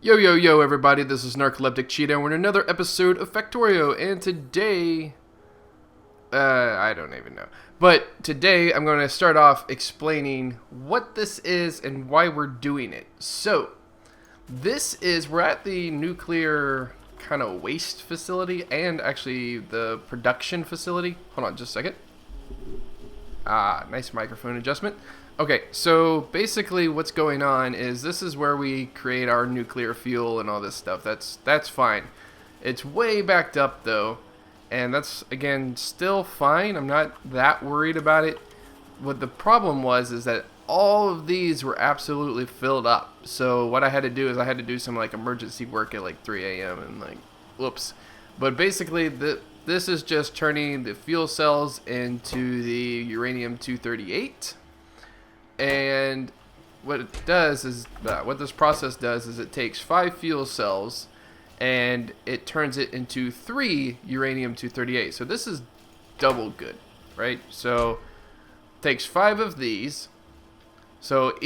Yo, yo, yo, everybody, this is Narcoleptic Cheetah, and we're in another episode of Factorio, and today, I don't even know. But today, I'm going to start off explaining what this is and why we're doing it. So, we're at the nuclear kind of waste facility, and actually the production facility. Hold on just a second. Nice microphone adjustment. Okay, so basically what's going on is this is where we create our nuclear fuel and all this stuff. That's fine. It's way backed up though, and that's again still fine. I'm not that worried about it. What the problem was is that all of these were absolutely filled up. So what I had to do is I had to do some like emergency work at like 3 a.m. and like whoops. But basically this is just turning the fuel cells into the uranium-238. And what it does is what this process does is it takes 5 fuel cells and it turns it into 3 uranium-238. So this is double good, right? So it takes 5 of these. So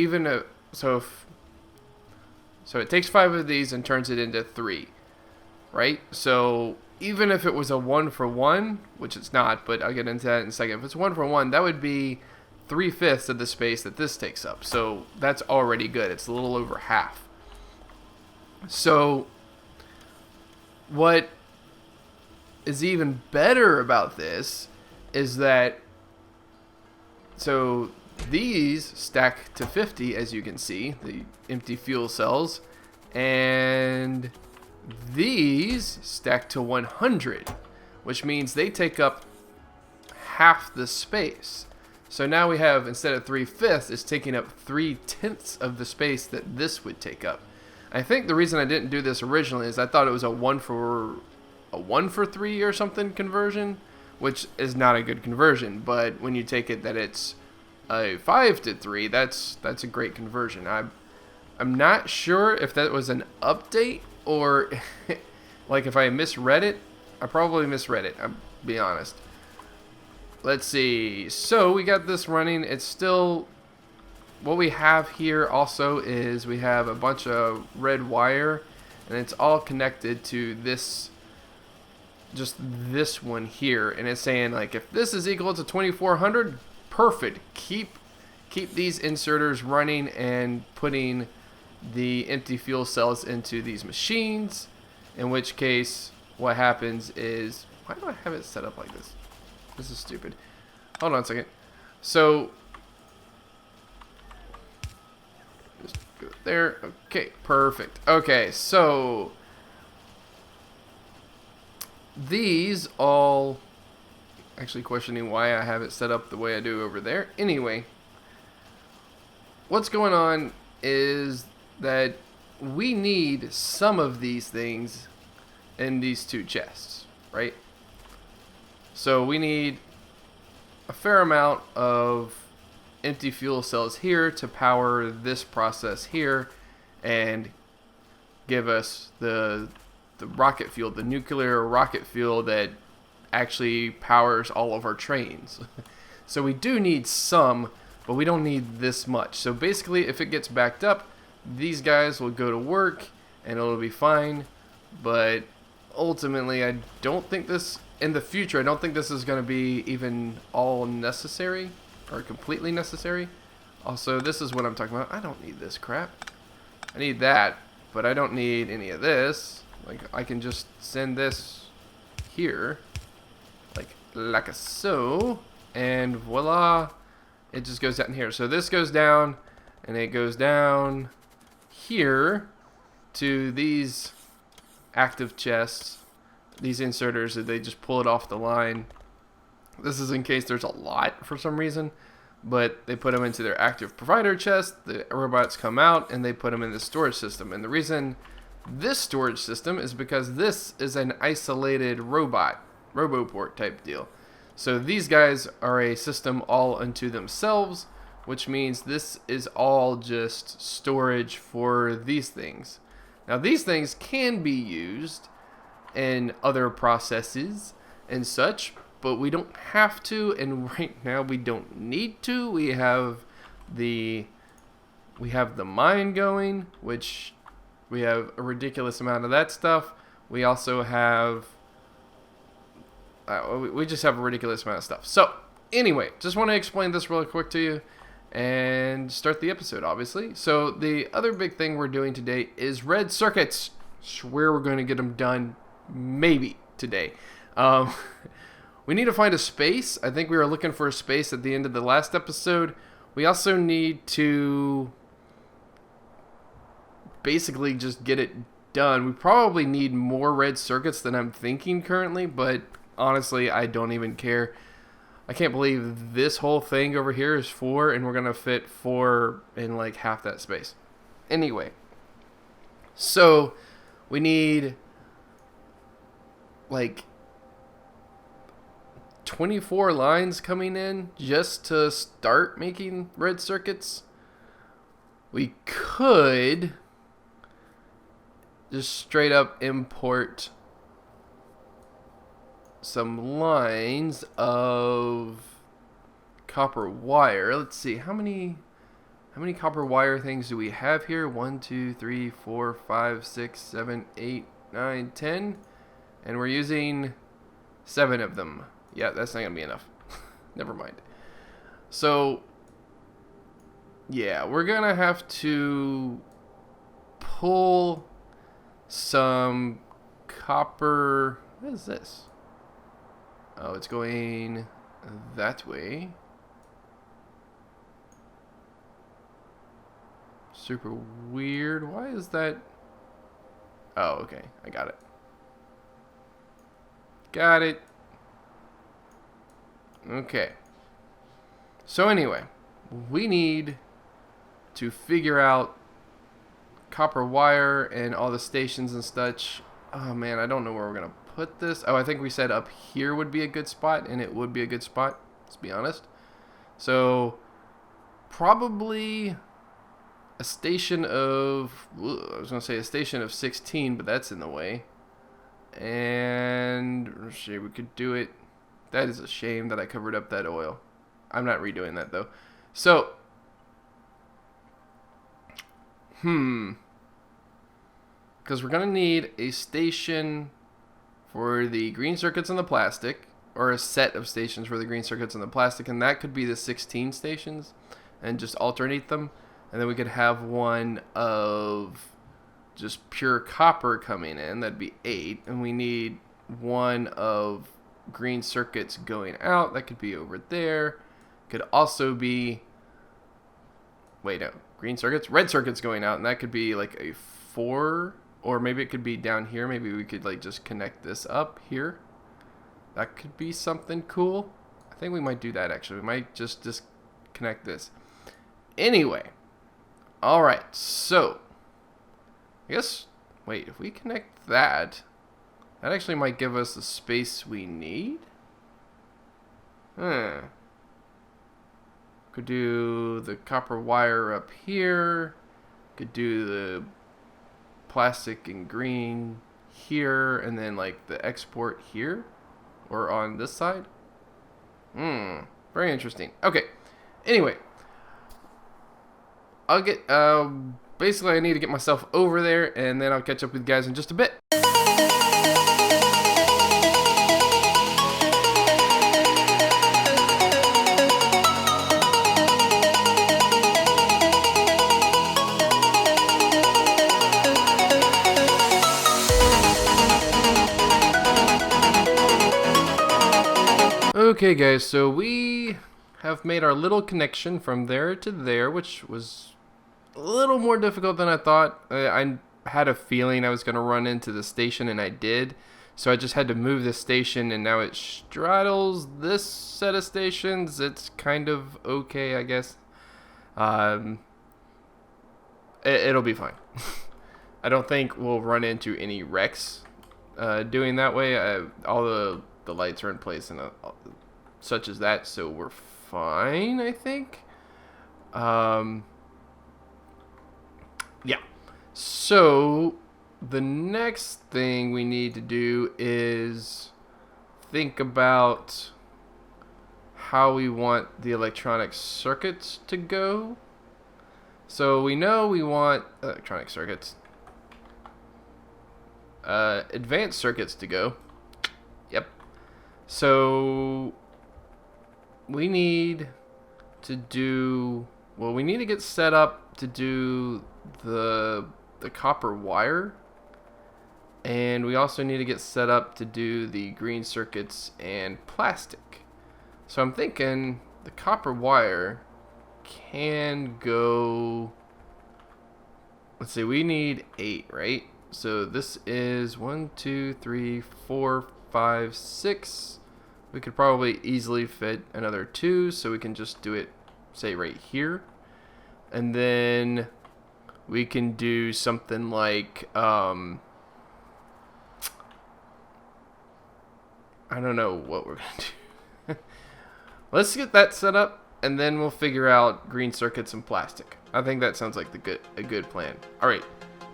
so it takes 5 of these and turns it into 3, right? So even if it was a 1-for-1, which it's not, but I'll get into that in a second. If it's 1-for-1, that would be 3/5 of the space that this takes up. So that's already good. It's a little over half. So what is even better about this is that so these stack to 50, as you can see, the empty fuel cells, and these stack to 100, which means they take up half the space. So now we have, instead of 3/5, it's taking up 3/10 of the space that this would take up. I think the reason I didn't do this originally is I thought it was a 1-for-3 or something conversion, which is not a good conversion. But when you take it that it's a 5-to-3, that's a great conversion. I'm not sure if that was an update or like if I misread it. I probably misread it. I'll be honest. Let's see. So we got this running. It's still what we have here also is we have a bunch of red wire and it's all connected to this, just this one here, and it's saying like if this is equal to 2400, perfect. Keep these inserters running and putting the empty fuel cells into these machines, in which case what happens is, why do I have it set up like this? This is stupid. Hold on a second. So, just go there. Okay, perfect. Okay, so these all, actually questioning why I have it set up the way I do over there. Anyway, what's going on is that we need some of these things in these 2 chests, right? So we need a fair amount of empty fuel cells here to power this process here and give us the rocket fuel, the nuclear rocket fuel that actually powers all of our trains. So we do need some, but we don't need this much. So basically, if it gets backed up, these guys will go to work and it'll be fine. But ultimately, I don't think this, in the future, I don't think this is going to be even all necessary or completely necessary. Also, this is what I'm talking about. I don't need this crap. I need that, but I don't need any of this. Like, I can just send this here, like so, and voila, it just goes down here. So this goes down, and it goes down here to these active chests, these inserters, that they just pull it off the line. This is in case there's a lot for some reason, but they put them into their active provider chest. The robots come out and they put them in the storage system. And the reason this storage system is because this is an isolated roboport type deal. So these guys are a system all unto themselves, which means this is all just storage for these things. Now these things can be used in other processes and such, but we don't have to, and right now we don't need to. We have the mine going, which We have a ridiculous amount of that stuff. We also have... we just have a ridiculous amount of stuff. So, anyway, just want to explain this really quick to you and start the episode, obviously. So, the other big thing we're doing today is red circuits. Swear we're going to get them done maybe today. We need to find a space. I think we were looking for a space at the end of the last episode. We also need to basically just get it done. We probably need more red circuits than I'm thinking currently, but honestly, I don't even care. I can't believe this whole thing over here is 4, and we're going to fit 4 in like half that space. Anyway, so we need like 24 lines coming in just to start making red circuits. We could just straight up import some lines of copper wire. Let's see, how many copper wire things do we have here? 1, 2, 3, 4, 5, 6, 7, 8, 9, 10, and we're using 7 of them. Yeah, that's not gonna be enough. Never mind. So yeah, we're gonna have to pull some copper. What is this? Oh, it's going that way. Super weird. Why is that? Oh, okay. I got it. Got it. Okay. So anyway, we need to figure out copper wire and all the stations and such. Oh man, I don't know where we're gonna put this. Oh, I think we said up here would be a good spot, and it would be a good spot, let's be honest. So probably a station of, I was gonna say a station of 16, but that's in the way. And let's see, we could do it. That is a shame that I covered up that oil. I'm not redoing that though. So because we're going to need a station for the green circuits and the plastic, or a set of stations for the green circuits and the plastic, and that could be the 16 stations, and just alternate them. And then we could have one of just pure copper coming in, that'd be 8, and we need one of green circuits going out, that could be over there. Could also be, wait, no, green circuits, red circuits going out, and that could be like a 4, or maybe it could be down here. Maybe we could like just connect this up here. That could be something cool. I think we might do that actually. We might just disconnect this. Anyway, all right. So I guess, wait, if we connect that, that actually might give us the space we need. Could do the copper wire up here. Could do the plastic and green here, and then like the export here, or on this side. Very interesting. Okay. Anyway, I'll get basically I need to get myself over there, and then I'll catch up with you guys in just a bit. Okay guys, so we have made our little connection from there to there, which was a little more difficult than I thought. I had a feeling I was going to run into the station, and I did. So I just had to move the station, and now it straddles this set of stations. It's kind of okay, I guess. It'll be fine. I don't think we'll run into any wrecks doing that way. All the lights are in place and such as that, so we're fine, I think. Yeah. So the next thing we need to do is think about how we want the electronic circuits to go. So we know we want electronic circuits. advanced circuits to go. Yep. So we need to do, well, we need to get set up to do the copper wire, and we also need to get set up to do the green circuits and plastic. So I'm thinking the copper wire can go, let's see, we need 8, right? So this is 1, 2, 3, 4, 5, 6. We could probably easily fit another 2, so we can just do it, say, right here. And then we can do something like, I don't know what we're going to do. Let's get that set up, and then we'll figure out green circuits and plastic. I think that sounds like a good plan. All right,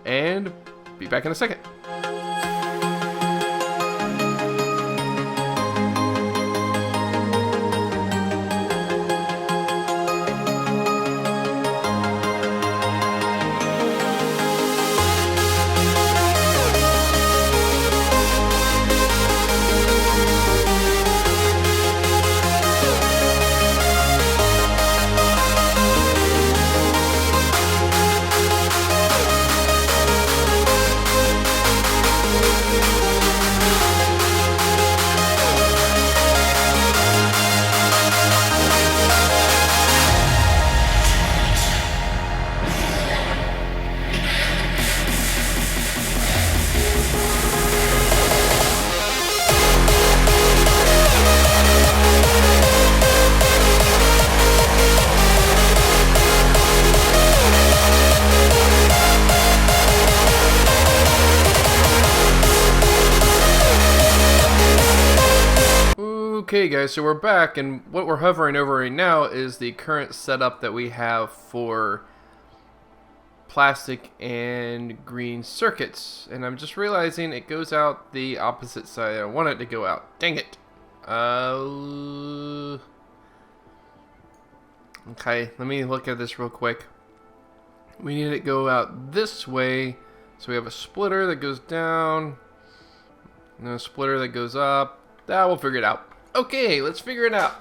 and be back in a second. Okay guys, so we're back, and what we're hovering over right now is the current setup that we have for plastic and green circuits, and I'm just realizing it goes out the opposite side. I want it to go out. Dang it. Okay, let me look at this real quick. We need it to go out this way, so we have a splitter that goes down and a splitter that goes up. We'll figure it out. Okay, let's figure it out.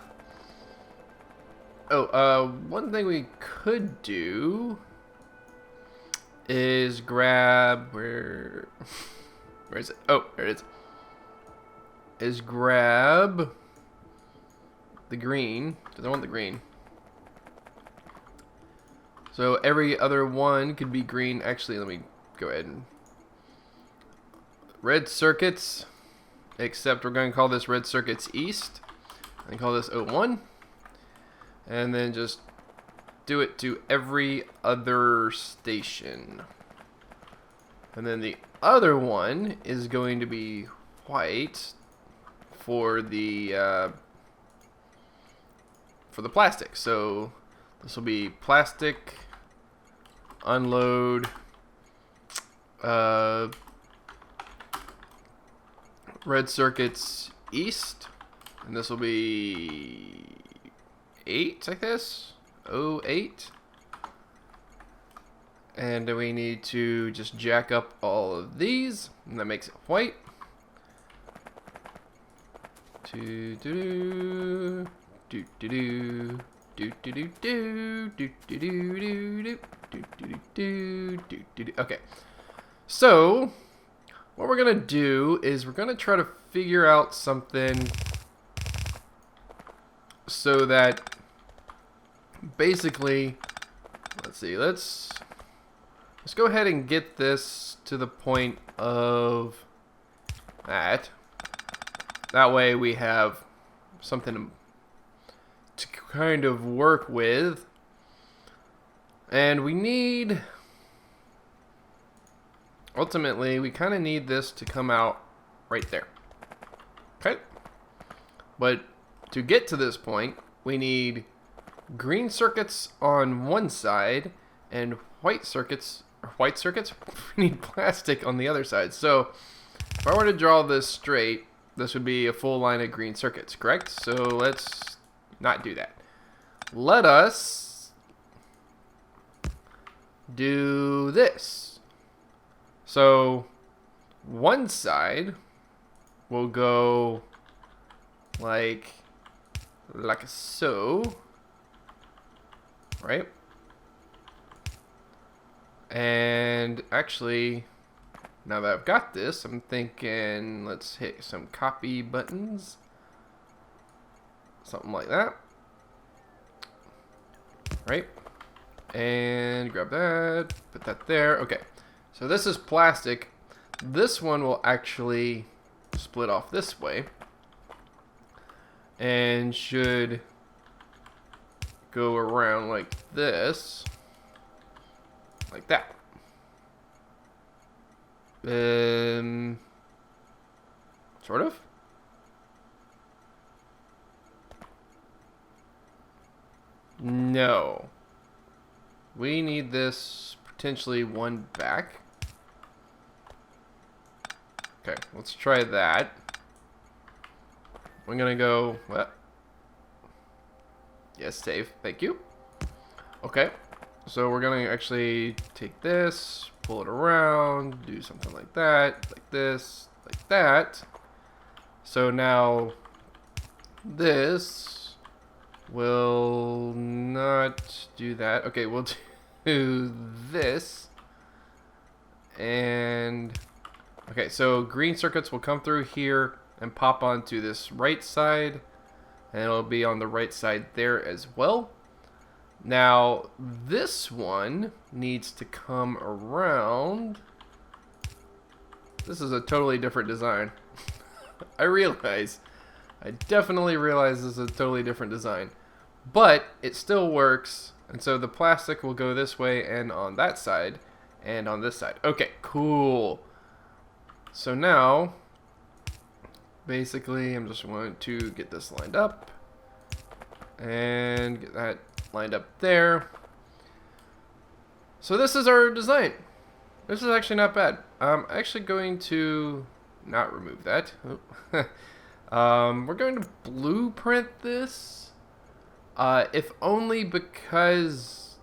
Oh, one thing we could do is grab, where is it? Oh, there it is. Is grab the green, because I want the green. So every other one could be green. Actually, let me go ahead and red circuits. Except we're going to call this red circuits east and call this 01, and then just do it to every other station. And then the other one is going to be white for the plastic. So this will be plastic, unload, red circuits east, and this will be 8, I guess. 08. And we need to just jack up all of these, and that makes it white. Okay, so what we're gonna do is we're gonna try to figure out something so that basically, let's see, let's go ahead and get this to the point of that. That way we have something to kind of work with. And we need, ultimately, we kind of need this to come out right there. Okay? But to get to this point, we need green circuits on one side and white circuits, we need plastic on the other side. So if I were to draw this straight, this would be a full line of green circuits, correct? So let's not do that. Let us do this. So one side will go like so, right? And actually, now that I've got this, I'm thinking let's hit some copy buttons. Something like that. Right? And grab that, put that there. Okay. So this is plastic. This one will actually split off this way. And should go around like this. Like that. Sort of. No. We need this potentially one back. Okay, let's try that. We're gonna go, what? Yes, save, thank you. Okay, so we're gonna actually take this, pull it around, do something like that, like this, like that. So now this will not do that. Okay, we'll do this. And okay, so green circuits will come through here and pop onto this right side, and it'll be on the right side there as well. Now this one needs to come around. This is a totally different design. I definitely realize this is a totally different design, but it still works. And so the plastic will go this way and on that side and on this side. Okay, cool. So now basically I'm just going to get this lined up and get that lined up there. So this is our design. This is actually not bad. I'm actually going to not remove that. We're going to blueprint this, if only because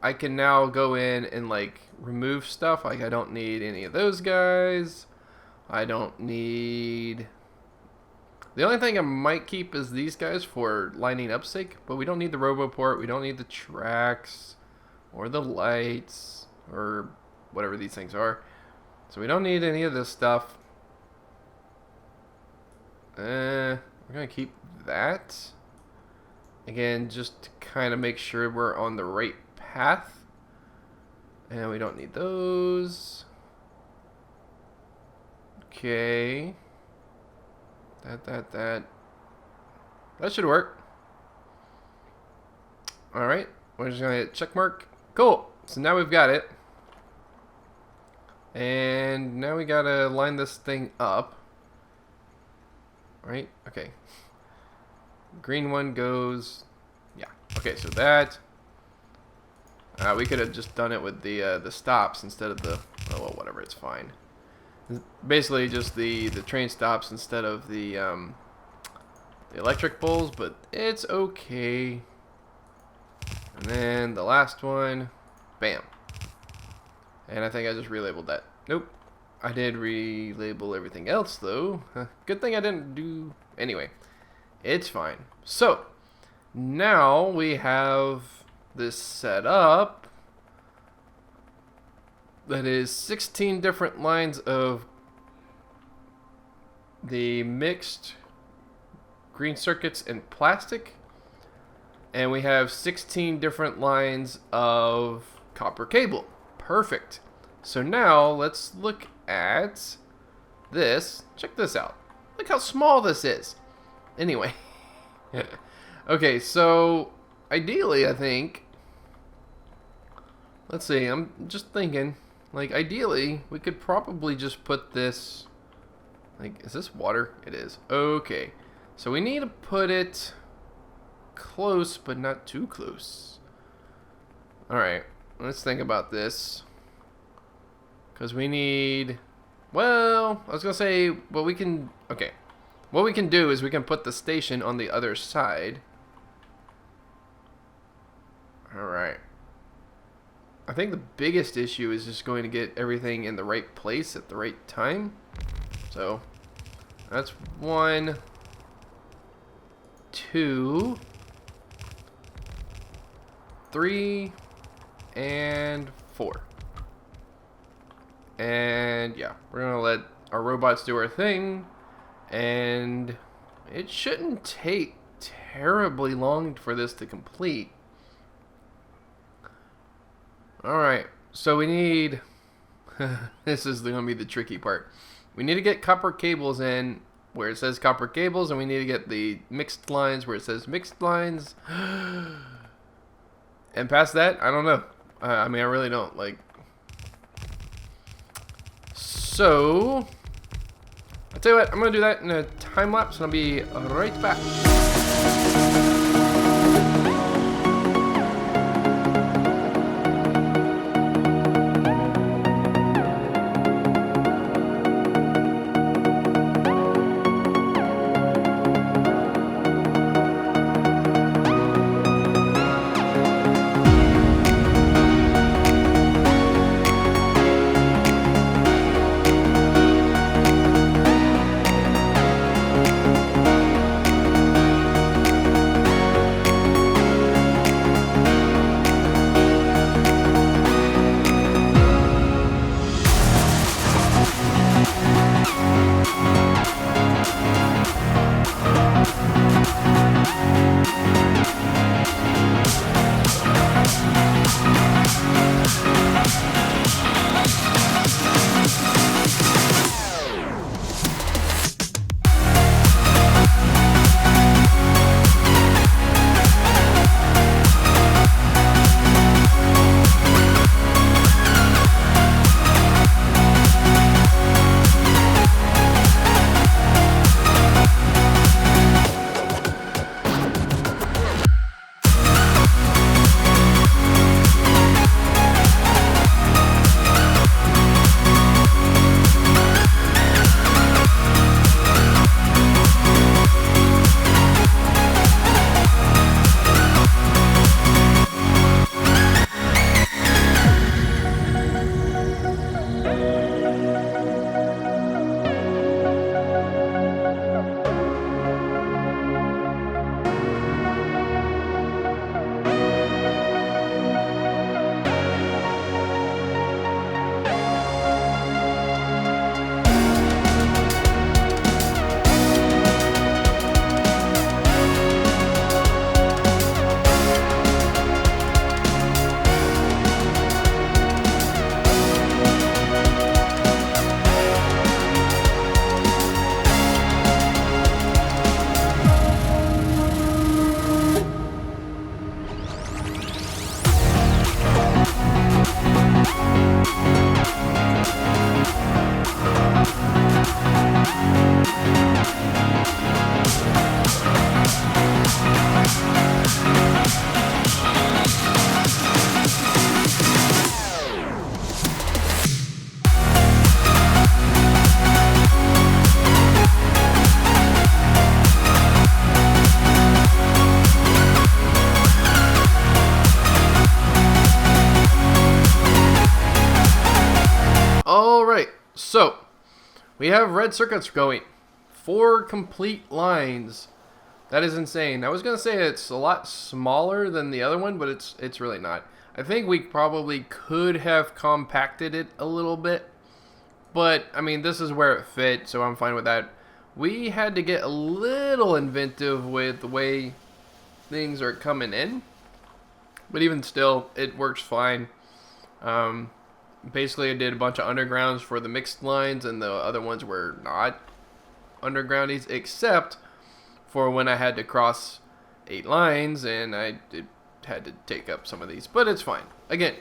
I can now go in and like remove stuff. Like I don't need any of those guys. I don't need... The only thing I might keep is these guys for lining up sake, but we don't need the RoboPort, we don't need the tracks, or the lights, or whatever these things are. So we don't need any of this stuff. We're going to keep that. Again, just to kind of make sure we're on the right path. And we don't need those. Okay. That should work. Alright, we're just gonna hit check mark. Cool, so now we've got it. And now we gotta line this thing up. Right, okay. Green one goes, yeah. Okay, so that. We could have just done it with the stops instead of the, oh well, whatever, it's fine. Basically just the train stops instead of the electric poles, but it's okay. And then the last one, bam. And I think I just relabeled that. Nope, I did relabel everything else though. Good thing I didn't do anyway. It's fine. So now we have this set up. That is 16 different lines of the mixed green circuits and plastic. And we have 16 different lines of copper cable. Perfect. So now let's look at this. Check this out. Look how small this is. Anyway. Okay, so ideally I think, let's see, I'm just thinking, like, ideally, we could probably just put this, like, is this water? It is. Okay. So we need to put it close, but not too close. Alright, let's think about this. Because we need, well, I was going to say, what we can, okay. What we can do is we can put the station on the other side. Alright. I think the biggest issue is just going to get everything in the right place at the right time. So that's 1, 2, 3, and 4. And yeah, we're gonna let our robots do our thing, and it shouldn't take terribly long for this to complete. Alright, so we need this is gonna be the tricky part. We need to get copper cables in where it says copper cables, and we need to get the mixed lines where it says mixed lines. And past that, I don't know. I mean, I really don't. Like, so I'll tell you what, I'm gonna do that in a time lapse, and I'll be right back. So, we have red circuits going. 4 complete lines. That is insane. I was going to say it's a lot smaller than the other one, but it's really not. I think we probably could have compacted it a little bit. But, I mean, this is where it fit, so I'm fine with that. We had to get a little inventive with the way things are coming in. But even still, it works fine. Basically, I did a bunch of undergrounds for the mixed lines, and the other ones were not undergroundies, except for when I had to cross 8 lines, and had to take up some of these. But it's fine. Again,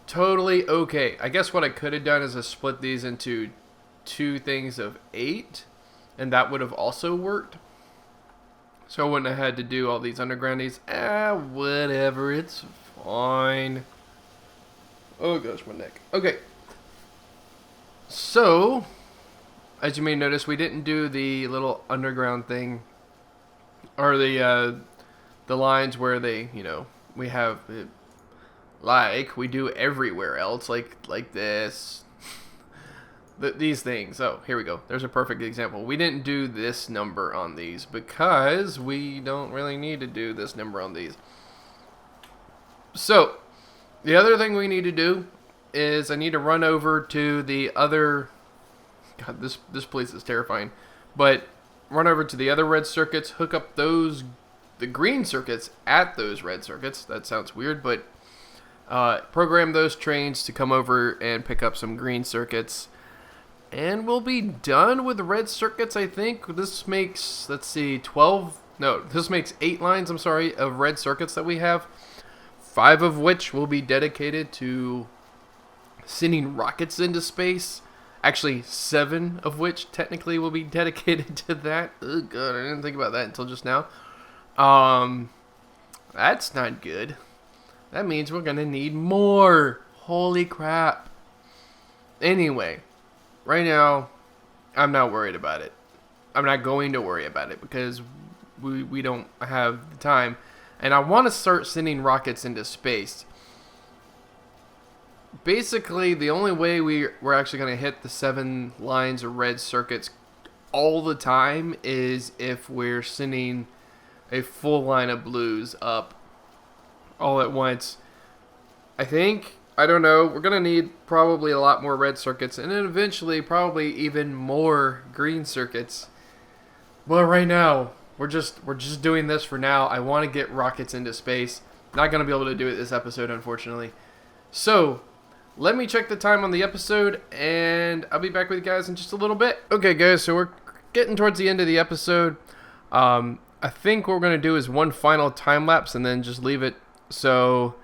totally okay. I guess what I could have done is I split these into 2 things of 8, and that would have also worked. So I wouldn't have had to do all these undergroundies. Whatever, it's fine. Oh gosh, my neck. Okay. So, as you may notice, we didn't do the little underground thing, or the lines where they, we have like we do everywhere else, like this. These things. Oh, here we go. There's a perfect example. We didn't do this number on these because we don't really need to do this number on these. So, the other thing we need to do is I need to run over to the other... God, this place is terrifying. But run over to the other red circuits, hook up the green circuits at those red circuits. That sounds weird, but program those trains to come over and pick up some green circuits. And we'll be done with the red circuits, I think. This makes, let's see, this makes 8 lines, of red circuits that we have. 5 of which will be dedicated to sending rockets into space. Actually, 7 of which technically will be dedicated to that. Oh god, I didn't think about that until just now. That's not good. That means we're gonna need more. Holy crap. Anyway, right now, I'm not worried about it. I'm not going to worry about it because we don't have the time. And I want to start sending rockets into space. Basically, the only way we're actually going to hit the 7 lines of red circuits all the time is if we're sending a full line of blues up all at once. I don't know, we're going to need probably a lot more red circuits and then eventually probably even more green circuits. But right now, we're just doing this for now. I want to get rockets into space. Not going to be able to do it this episode, unfortunately. So, let me check the time on the episode, and I'll be back with you guys in just a little bit. Okay, guys, so we're getting towards the end of the episode. I think what we're going to do is one final time lapse and then just leave it. So,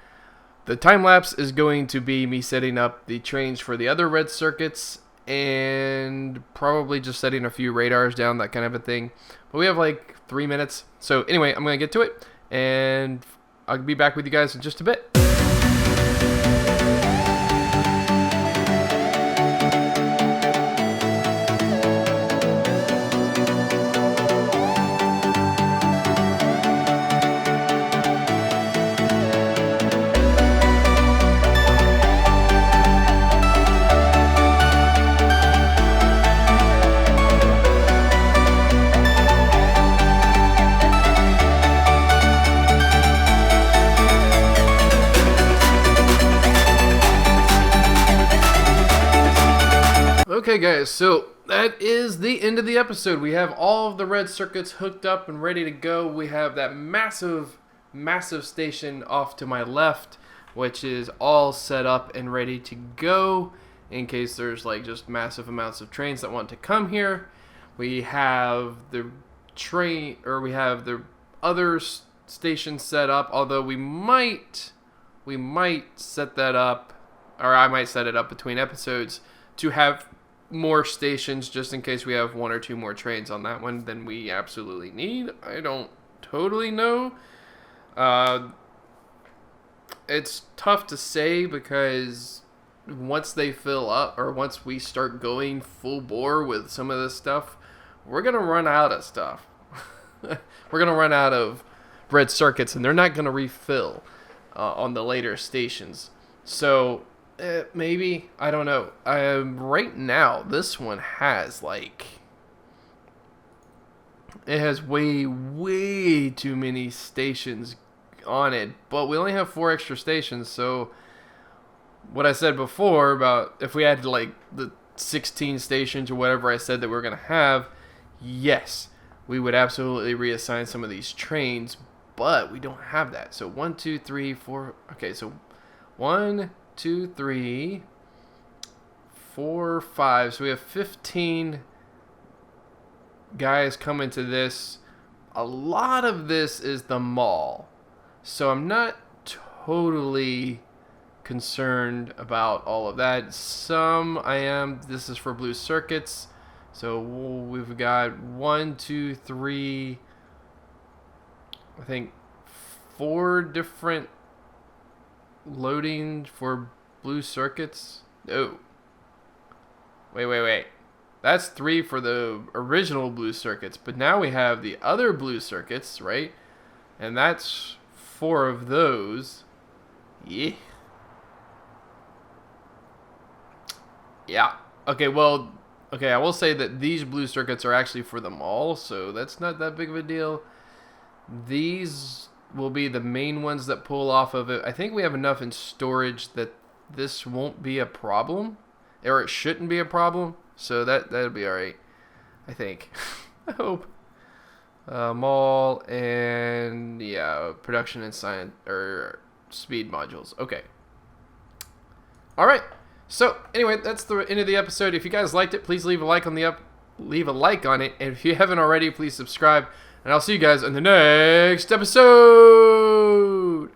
the time lapse is going to be me setting up the trains for the other red circuits and probably just setting a few radars down, that kind of a thing. But we have like 3 minutes. So anyway, I'm going to get to it and I'll be back with you guys in just a bit. Okay guys, so that is the end of the episode. We have all of the red circuits hooked up and ready to go. We have that massive station off to my left, which is all set up and ready to go in case there's like just massive amounts of trains that want to come here. We have the other station set up, although we might set that up, or I might set it up between episodes to have more stations just in case we have 1 or 2 more trains on that one than we absolutely need. I don't totally know. It's tough to say because once they fill up or once we start going full bore with some of this stuff, we're going to run out of stuff. We're going to run out of red circuits and they're not going to refill on the later stations. So maybe, I don't know. Right now, this one has it has way too many stations on it, but we only have 4 extra stations. So what I said before about if we had like the 16 stations or whatever I said that we were gonna have, yes, we would absolutely reassign some of these trains, but we don't have that. So 1, 2, 3, 4. Okay, so 1, 2, 3, 4, 5. So we have 15 guys coming to this. A lot of this is the mall. So I'm not totally concerned about all of that. Some I am. This is for blue circuits. So we've got 1, 2, 3, I think 4 different loading for blue circuits. No. Wait. That's 3 for the original blue circuits, but now we have the other blue circuits, right? And that's 4 of those. Yeah. Yeah. Okay, well, okay, I will say that these blue circuits are actually for the mall, so that's not that big of a deal. These will be the main ones that pull off of it. I think we have enough in storage that this won't be a problem, or it shouldn't be a problem, so that'll be all right, I think. I hope. Mall and yeah, production and science or speed modules. Okay. All right. So anyway, that's the end of the episode. If you guys liked it, please leave a like on it, and if you haven't already, please subscribe. And I'll see you guys in the next episode.